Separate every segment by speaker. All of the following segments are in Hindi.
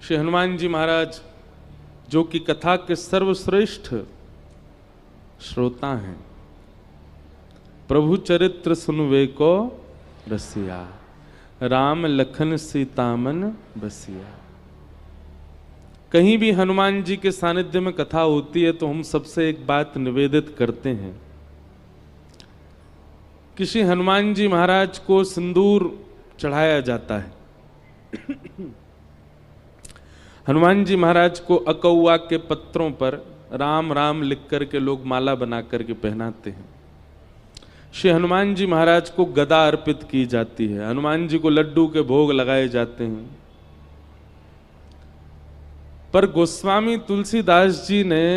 Speaker 1: श्री हनुमान जी महाराज जो कि कथा के सर्वश्रेष्ठ श्रोता हैं, प्रभु चरित्र सुनवे को रसिया, राम लखन सीता मन बसिया। कहीं भी हनुमान जी के सानिध्य में कथा होती है तो हम सबसे एक बात निवेदित करते हैं कि श्री हनुमान जी महाराज को सिंदूर चढ़ाया जाता है। हनुमान जी महाराज को अकौआ के पत्रों पर राम राम लिख करके लोग माला बना करके पहनाते हैं। श्री हनुमान जी महाराज को गदा अर्पित की जाती है। हनुमान जी को लड्डू के भोग लगाए जाते हैं। पर गोस्वामी तुलसीदास जी ने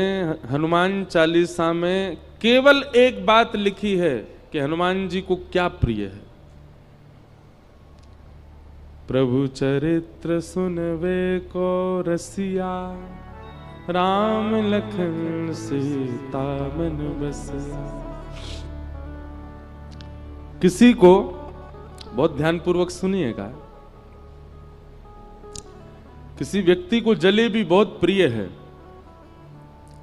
Speaker 1: हनुमान चालीसा में केवल एक बात लिखी है कि हनुमान जी को क्या प्रिय है। प्रभु चरित्र सुनवे को रसिया, राम लखन सीता मन बसिया। किसी को बहुत ध्यानपूर्वक सुनिएगा, किसी व्यक्ति को जलेबी बहुत प्रिय है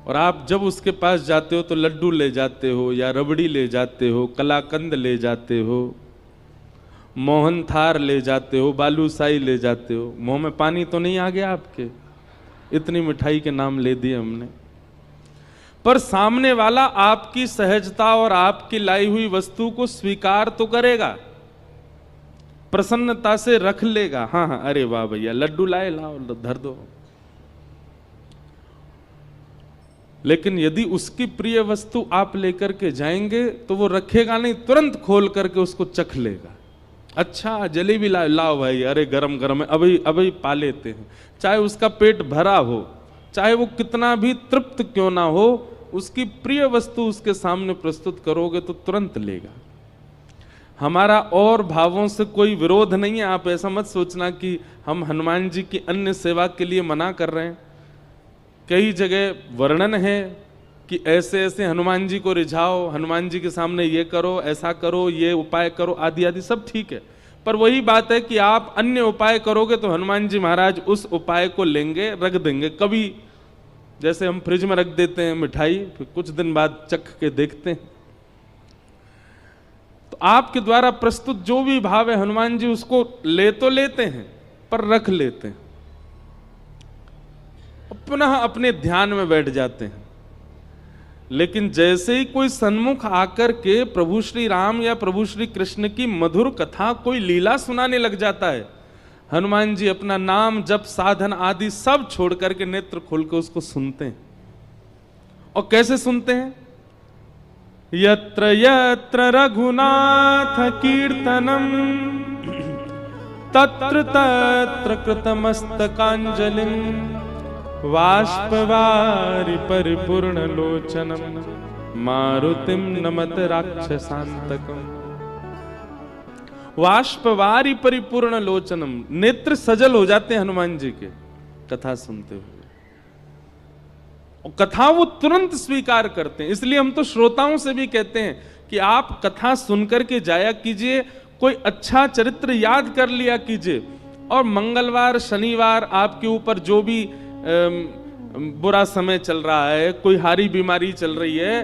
Speaker 1: और आप जब उसके पास जाते हो तो लड्डू ले जाते हो या रबड़ी ले जाते हो, कलाकंद ले जाते हो, मोहन थार ले जाते हो, बालूशाही ले जाते हो। मुंह में पानी तो नहीं आ गया आपके? इतनी मिठाई के नाम ले दिए हमने। पर सामने वाला आपकी सहजता और आपकी लाई हुई वस्तु को स्वीकार तो करेगा, प्रसन्नता से रख लेगा। हाँ हाँ, अरे वाह भैया लड्डू लाए, लाओ धर दो। लेकिन यदि उसकी प्रिय वस्तु आप लेकर के जाएंगे तो वो रखेगा नहीं, तुरंत खोल करके उसको चख लेगा। अच्छा जलेबी लाओ भाई, अरे गरम गरम है, अभी अभी पा लेते हैं। चाहे उसका पेट भरा हो, चाहे वो कितना भी तृप्त क्यों ना हो, उसकी प्रिय वस्तु उसके सामने प्रस्तुत करोगे तो तुरंत लेगा। हमारा और भावों से कोई विरोध नहीं है। आप ऐसा मत सोचना कि हम हनुमान जी की अन्य सेवा के लिए मना कर रहे हैं। कई जगह वर्णन है कि ऐसे ऐसे हनुमान जी को रिझाओ, हनुमान जी के सामने ये करो, ऐसा करो, ये उपाय करो, आदि आदि सब ठीक है। पर वही बात है कि आप अन्य उपाय करोगे तो हनुमान जी महाराज उस उपाय को लेंगे, रख देंगे। कभी जैसे हम फ्रिज में रख देते हैं मिठाई, फिर कुछ दिन बाद चख के देखते हैं। तो आपके द्वारा प्रस्तुत जो भी भाव है हनुमान जी उसको ले तो लेते हैं पर रख लेते हैं, पुनः अपने ध्यान में बैठ जाते हैं। लेकिन जैसे ही कोई सन्मुख आकर के प्रभु श्री राम या प्रभु श्री कृष्ण की मधुर कथा, कोई लीला सुनाने लग जाता है, हनुमान जी अपना नाम जप साधन आदि सब छोड़ करके नेत्र खोल के उसको सुनते हैं। और कैसे सुनते हैं? यत्र यत्र रघुनाथ कीर्तनम तत्र तत्र कृतमस्तकांजलिं वाष्पवारि परिपूर्ण लोचनम मारुतिम नमत राक्षसांतकम। वाष्पवारि परिपूर्ण लोचनम, नेत्र सजल हो जाते हैं हनुमान जी के कथा सुनते हुए। और कथा वो तुरंत स्वीकार करते हैं। इसलिए हम तो श्रोताओं से भी कहते हैं कि आप कथा सुनकर के जाया कीजिए, कोई अच्छा चरित्र याद कर लिया कीजिए। और मंगलवार शनिवार आपके ऊपर जो भी बुरा समय चल रहा है, कोई हारी बीमारी चल रही है,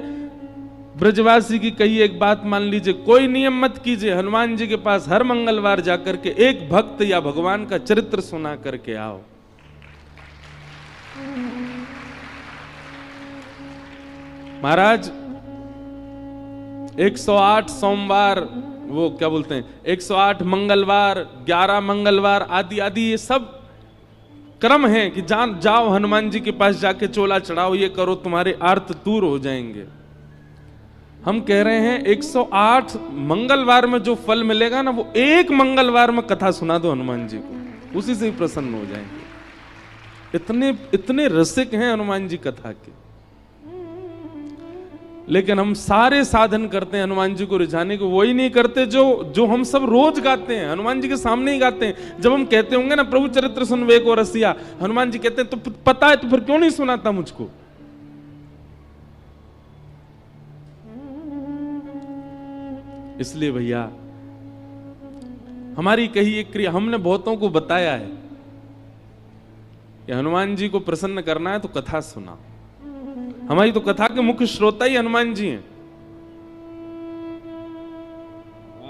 Speaker 1: ब्रजवासी की कही एक बात मान लीजिए, कोई नियम मत कीजिए, हनुमान जी के पास हर मंगलवार जाकर के एक भक्त या भगवान का चरित्र सुना करके आओ। महाराज 108 सोमवार, वो क्या बोलते हैं 108 मंगलवार, 11 मंगलवार आदि आदि, ये सब क्रम है कि जाओ हनुमान जी के पास जाके चोला चढ़ाओ, ये करो, तुम्हारे आर्त दूर हो जाएंगे। हम कह रहे हैं 108 मंगलवार में जो फल मिलेगा ना, वो एक मंगलवार में कथा सुना दो हनुमान जी को, उसी से ही प्रसन्न हो जाएंगे। इतने इतने रसिक हैं हनुमान जी कथा के। लेकिन हम सारे साधन करते हैं हनुमान जी को रिझाने को, वही नहीं करते जो हम सब रोज गाते हैं, हनुमान जी के सामने ही गाते हैं। जब हम कहते होंगे ना प्रभु चरित्र सुनवे को रसिया, हनुमान जी कहते हैं तो पता है तो फिर क्यों नहीं सुनाता मुझको? इसलिए भैया हमारी कही एक क्रिया हमने बहुतों को बताया है कि हनुमान जी को प्रसन्न करना है तो कथा सुना। हमारी तो कथा के मुख्य श्रोता ही हनुमान जी हैं।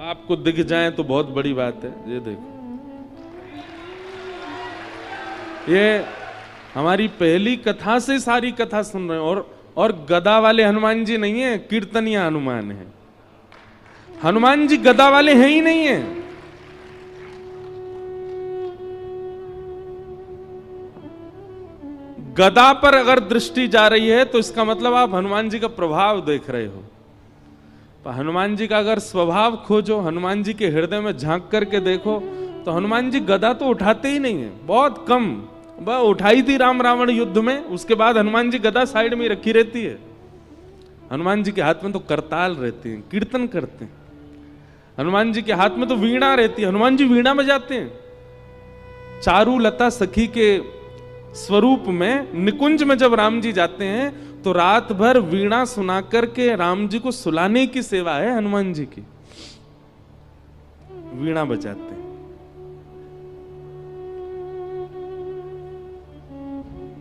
Speaker 1: आपको दिख जाए तो बहुत बड़ी बात है। ये देखो, ये हमारी पहली कथा से सारी कथा सुन रहे हैं। और गदा वाले हनुमान जी नहीं है, कीर्तनिया हनुमान है। हनुमान जी गदा वाले हैं ही नहीं है। गदा पर अगर दृष्टि जा रही है तो इसका मतलब आप हनुमान जी का प्रभाव देख रहे हो। पर हनुमान जी का अगर स्वभाव खोजो, हनुमान जी के हृदय में झांक करके देखो, तो हनुमान जी गदा तो उठाते ही नहीं है, बहुत कम। वह उठाई थी राम रावण युद्ध में, उसके बाद हनुमान जी गदा साइड में रखी रहती है। हनुमान जी के हाथ में तो करताल रहती है, कीर्तन करते हैं। हनुमान जी के हाथ में तो वीणा रहती है, हनुमान जी वीणा बजाते हैं। चारू लता सखी के स्वरूप में निकुंज में जब राम जी जाते हैं तो रात भर वीणा सुना करके राम जी को सुलाने की सेवा है हनुमान जी की। वीणा बजाते हैं।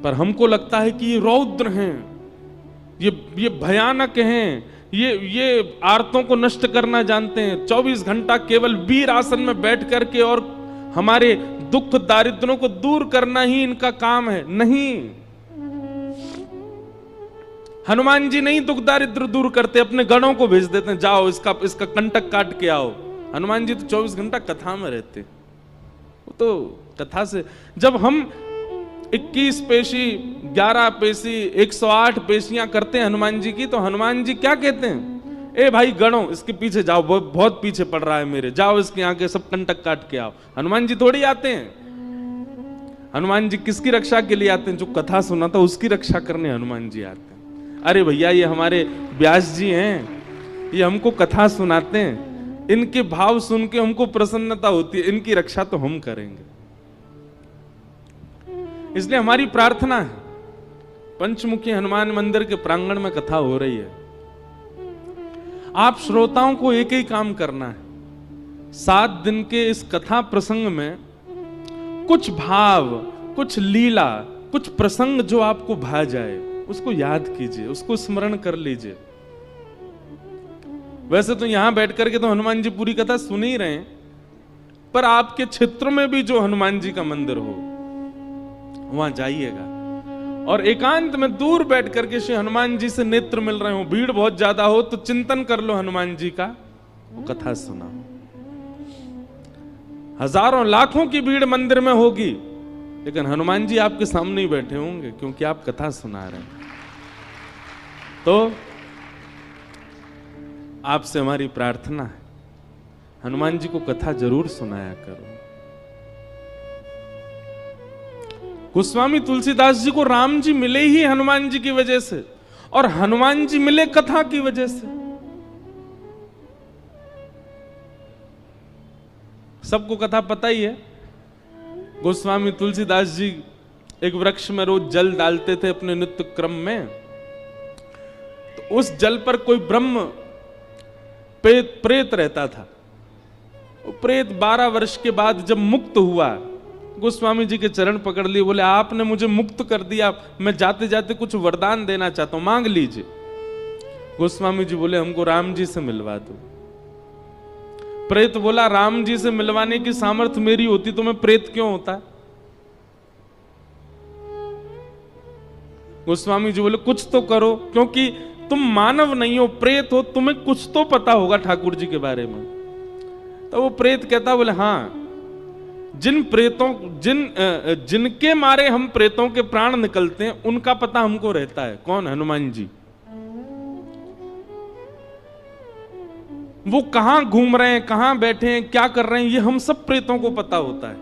Speaker 1: पर हमको लगता है कि ये रौद्र हैं, ये भयानक हैं, ये आर्तों को नष्ट करना जानते हैं। 24 घंटा केवल वीर आसन में बैठ करके और हमारे दुख दारिद्र्यों को दूर करना ही इनका काम है। नहीं, हनुमान जी नहीं दुख दारिद्र दूर करते, अपने गणों को भेज देते हैं, जाओ इसका कंटक काट के आओ। हनुमान जी तो 24 घंटा कथा में रहते। वो तो कथा से जब हम 21 पेशी 11 पेशी 108 पेशियां करते हैं हनुमान जी की, तो हनुमान जी क्या कहते हैं? ए भाई गणों, इसके पीछे जाओ, बहुत पीछे पड़ रहा है मेरे, जाओ इसके आगे सब कंटक काट के आओ। हनुमान जी थोड़ी आते हैं। हनुमान जी किसकी रक्षा के लिए आते हैं? जो कथा सुना था उसकी रक्षा करने हनुमान जी आते हैं। अरे भैया, ये हमारे व्यास जी हैं, ये हमको कथा सुनाते हैं, इनके भाव सुन के हमको प्रसन्नता होती है, इनकी रक्षा तो हम करेंगे। इसलिए हमारी प्रार्थना है, पंचमुखी हनुमान मंदिर के प्रांगण में कथा हो रही है, आप श्रोताओं को एक ही काम करना है। 7 दिन के इस कथा प्रसंग में कुछ भाव, कुछ लीला, कुछ प्रसंग जो आपको भा जाए उसको याद कीजिए, उसको स्मरण कर लीजिए। वैसे तो यहां बैठ करके तो हनुमान जी पूरी कथा सुन ही रहे हैं, पर आपके क्षेत्र में भी जो हनुमान जी का मंदिर हो वहां जाइएगा और एकांत में दूर बैठ करके श्री हनुमान जी से नेत्र मिल रहे हो, भीड़ बहुत ज्यादा हो तो चिंतन कर लो हनुमान जी का, वो कथा सुना। हजारों लाखों की भीड़ मंदिर में होगी, लेकिन हनुमान जी आपके सामने ही बैठे होंगे क्योंकि आप कथा सुना रहे हैं। तो आपसे हमारी प्रार्थना है, हनुमान जी को कथा जरूर सुनाया करो। गोस्वामी तुलसीदास जी को राम जी मिले ही हनुमान जी की वजह से, और हनुमान जी मिले कथा की वजह से। सबको कथा पता ही है। गोस्वामी तुलसीदास जी एक वृक्ष में रोज जल डालते थे अपने नित्य क्रम में, तो उस जल पर कोई ब्रह्म प्रेत रहता था। वो प्रेत 12 वर्ष के बाद जब मुक्त हुआ, गोस्वामी जी के चरण पकड़ लिए, बोले आपने मुझे मुक्त कर दिया, मैं जाते जाते कुछ वरदान देना चाहता हूं, मांग लीजिए। गोस्वामी जी बोले हमको राम जी से मिलवा दो। प्रेत बोला राम जी से मिलवाने की सामर्थ्य मेरी होती तो मैं प्रेत क्यों होता? गोस्वामी जी बोले कुछ तो करो, क्योंकि तुम मानव नहीं हो, प्रेत हो, तुम्हें कुछ तो पता होगा ठाकुर जी के बारे में। तो वो प्रेत कहता, बोले हाँ, जिनके मारे हम प्रेतों के प्राण निकलते हैं उनका पता हमको रहता है। कौन? हनुमान जी। वो कहां घूम रहे हैं, कहां बैठे हैं, क्या कर रहे हैं, ये हम सब प्रेतों को पता होता है,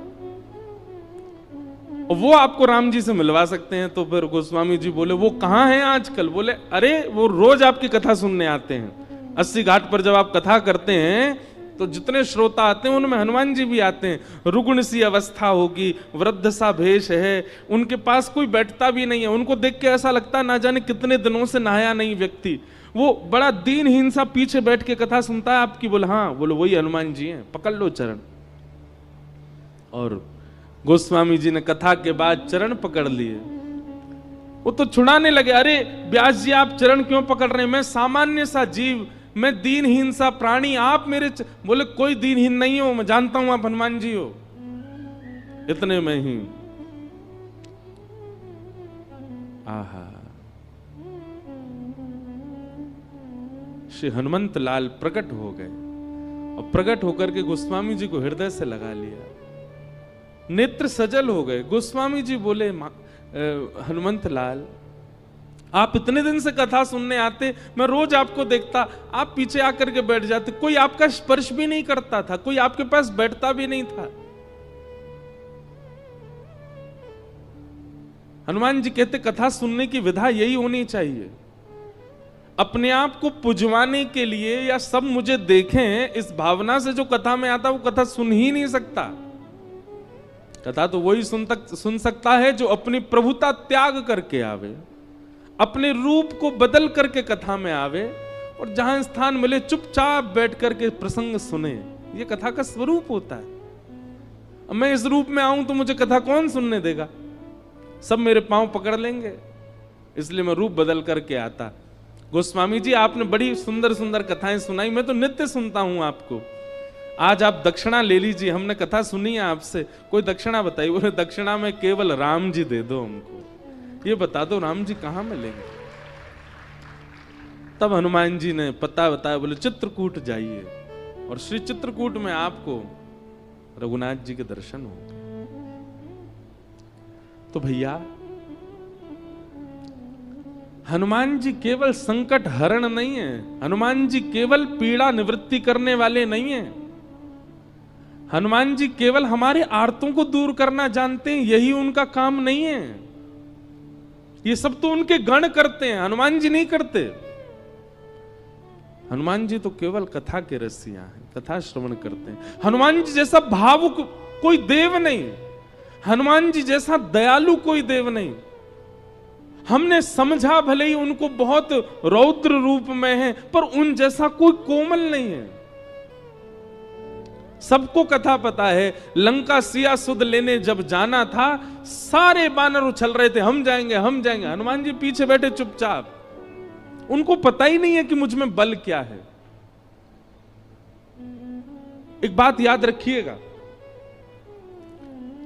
Speaker 1: और वो आपको राम जी से मिलवा सकते हैं। तो फिर गोस्वामी जी बोले वो कहां हैं आजकल? बोले अरे वो रोज आपकी कथा सुनने आते हैं। 80 घाट पर जब आप कथा करते हैं तो जितने श्रोता आते हैं उनमें हनुमान जी भी आते हैं। रुग्ण सी अवस्था होगी, वृद्ध सा भेष है, उनके पास कोई बैठता भी नहीं है, उनको देख के ऐसा लगता है ना जाने कितने दिनों से नहाया नहीं व्यक्ति, वो बड़ा दीनहीन सा पीछे बैठ के कथा सुनता है आपकी। बोले हाँ, बोले वही हनुमान जी हैं, पकड़ लो चरण। और गोस्वामी जी ने कथा के बाद चरण पकड़ लिए। वो तो छुड़ाने लगे, अरे व्यास जी आप चरण क्यों पकड़ रहे हैं, मैं सामान्य सा जीव, मैं दीनहीन सा प्राणी, आप मेरे बोले कोई दीनहीन नहीं हो, मैं जानता हूं आप हनुमान जी हो। इतने में ही आहा, श्री हनुमंत लाल प्रकट हो गए और प्रकट होकर के गोस्वामी जी को हृदय से लगा लिया, नेत्र सजल हो गए। गोस्वामी जी बोले हनुमंत लाल आप इतने दिन से कथा सुनने आते, मैं रोज आपको देखता, आप पीछे आकर के बैठ जाते, कोई आपका स्पर्श भी नहीं करता था, कोई आपके पास बैठता भी नहीं था। हनुमान जी कहते कथा सुनने की विधा यही होनी चाहिए, अपने आप को पुजवाने के लिए या सब मुझे देखें इस भावना से जो कथा में आता वो कथा सुन ही नहीं सकता। कथा तो वही सुन सकता है जो अपनी प्रभुता त्याग करके आवे, अपने रूप को बदल करके कथा में आवे और जहां स्थान मिले चुपचाप बैठ करके प्रसंग सुने। ये कथा का स्वरूप होता है। अब मैं इस रूप में आऊं तो मुझे कथा कौन सुनने देगा, सब मेरे पांव पकड़ लेंगे, इसलिए मैं रूप बदल करके आता। गोस्वामी जी आपने बड़ी सुंदर सुंदर कथाएं सुनाई, मैं तो नित्य सुनता हूं आपको, आज आप दक्षिणा ले लीजिए, हमने कथा सुनी है आपसे, कोई दक्षिणा बताइए। बोले दक्षिणा में केवल राम जी दे दो हमको, ये बता दो राम जी कहां मिलेंगे। तब हनुमान जी ने पता बताया, बोले चित्रकूट जाइए और श्री चित्रकूट में आपको रघुनाथ जी के दर्शन होंगे। तो भैया हनुमान जी केवल संकट हरण नहीं है, हनुमान जी केवल पीड़ा निवृत्ति करने वाले नहीं है, हनुमान जी केवल हमारे आर्तों को दूर करना जानते हैं, यही उनका काम नहीं है। ये सब तो उनके गण करते हैं, हनुमान जी नहीं करते। हनुमान जी तो केवल कथा के रसिया हैं, कथा श्रवण करते हैं। हनुमान जी जैसा भावुक कोई देव नहीं, हनुमान जी जैसा दयालु कोई देव नहीं। हमने समझा भले ही उनको बहुत रौद्र रूप में है, पर उन जैसा कोई कोमल नहीं है। सबको कथा पता है, लंका सिया सुध लेने जब जाना था, सारे बानर उछल रहे थे हम जाएंगे हम जाएंगे, हनुमान जी पीछे बैठे चुपचाप, उनको पता ही नहीं है कि मुझ में बल क्या है। एक बात याद रखिएगा,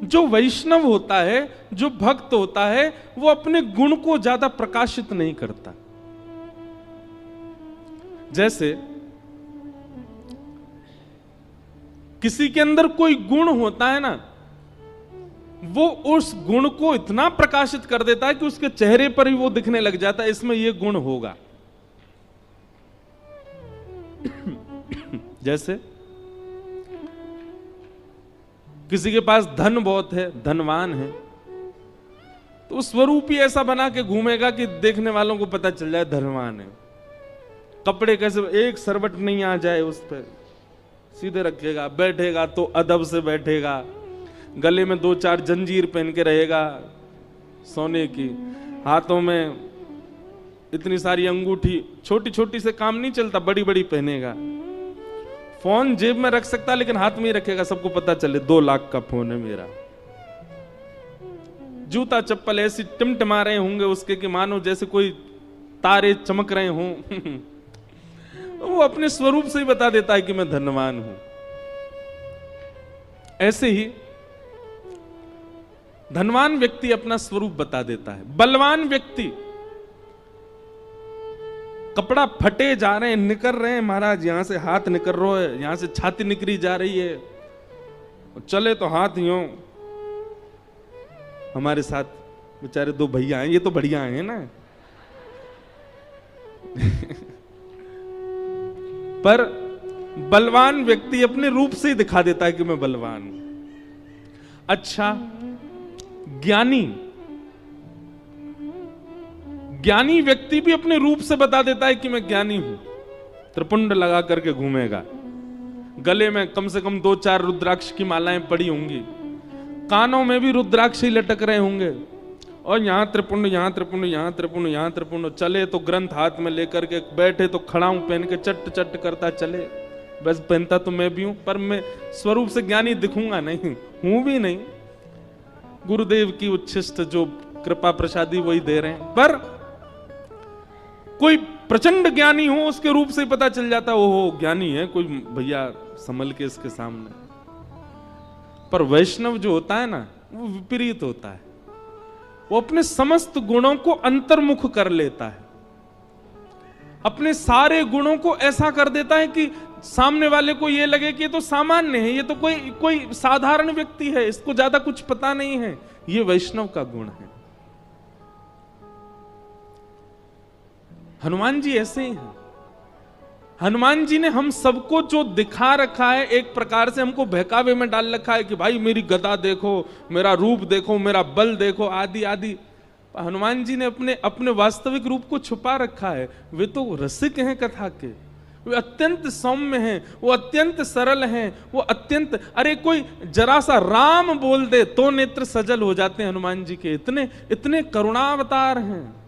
Speaker 1: जो वैष्णव होता है, जो भक्त होता है, वो अपने गुण को ज्यादा प्रकाशित नहीं करता। जैसे किसी के अंदर कोई गुण होता है ना, वो उस गुण को इतना प्रकाशित कर देता है कि उसके चेहरे पर ही वो दिखने लग जाता है, इसमें ये गुण होगा। जैसे किसी के पास धन बहुत है, धनवान है, तो स्वरूप ही ऐसा बना के घूमेगा कि देखने वालों को पता चल जाए धनवान है। कपड़े कैसे, एक सरवट नहीं आ जाए उस पर, सीधे रखेगा, बैठेगा तो अदब से बैठेगा, गले में 2-4 जंजीर पहन के रहेगा सोने की, हाथों में इतनी सारी अंगूठी, छोटी छोटी से काम नहीं चलता, बड़ी बड़ी पहनेगा। फोन जेब में रख सकता लेकिन हाथ में ही रखेगा, सबको पता चले 2 लाख का फोन है मेरा। जूता चप्पल ऐसी टिमटिमा रहे होंगे उसके कि मानो जैसे कोई तारे चमक रहे हों। वो अपने स्वरूप से ही बता देता है कि मैं धनवान हूं। ऐसे ही धनवान व्यक्ति अपना स्वरूप बता देता है। बलवान व्यक्ति, कपड़ा फटे जा रहे हैं, निकल रहे हैं महाराज, यहां से हाथ निकल रहा है, यहां से छाती निकली जा रही है, चले तो हाथ यूं। हमारे साथ बेचारे 2 भैया हैं, ये तो बढ़िया हैं ना। पर बलवान व्यक्ति अपने रूप से ही दिखा देता है कि मैं बलवान हूं। अच्छा, ज्ञानी व्यक्ति भी अपने रूप से बता देता है कि मैं ज्ञानी हूं। त्रिपुंड लगा करके घूमेगा, गले में कम से कम 2-4 रुद्राक्ष की मालाएं पड़ी होंगी, कानों में भी रुद्राक्ष ही लटक रहे होंगे, और यहां त्रिपुंड, यहां त्रिपुंड, यहां त्रिपुंड, यहां त्रिपुंड। चले तो ग्रंथ हाथ में लेकर के, बैठे तो खड़ाऊं पहन के चट चट करता चले। बस पहनता तो मैं भी हूं, पर मैं स्वरूप से ज्ञानी दिखूंगा नहीं, हूं भी नहीं। गुरुदेव की उच्छिष्ट जो कृपा प्रसादी वही दे रहे हैं। पर कोई प्रचंड ज्ञानी हो उसके रूप से पता चल जाता ओहो ज्ञानी है, कोई भैया संभल के इसके सामने। पर वैष्णव जो होता है ना वो विपरीत होता है, वो अपने समस्त गुणों को अंतर्मुख कर लेता है, अपने सारे गुणों को ऐसा कर देता है कि सामने वाले को ये लगे कि ये तो सामान्य है, ये तो कोई साधारण व्यक्ति है, इसको ज्यादा कुछ पता नहीं है। ये वैष्णव का गुण है। हनुमान जी ऐसे ही हैं। हनुमान जी ने हम सबको जो दिखा रखा है, एक प्रकार से हमको बहकावे में डाल रखा है कि भाई मेरी गदा देखो, मेरा रूप देखो, मेरा बल देखो, आदि आदि। हनुमान जी ने अपने वास्तविक रूप को छुपा रखा है। वे तो रसिक हैं कथा के, वे अत्यंत सौम्य हैं, वो अत्यंत सरल हैं, वो अत्यंत, अरे कोई जरा सा राम बोल दे तो नेत्र सजल हो जाते हैं हनुमान जी के, इतने इतने करुणावतार हैं।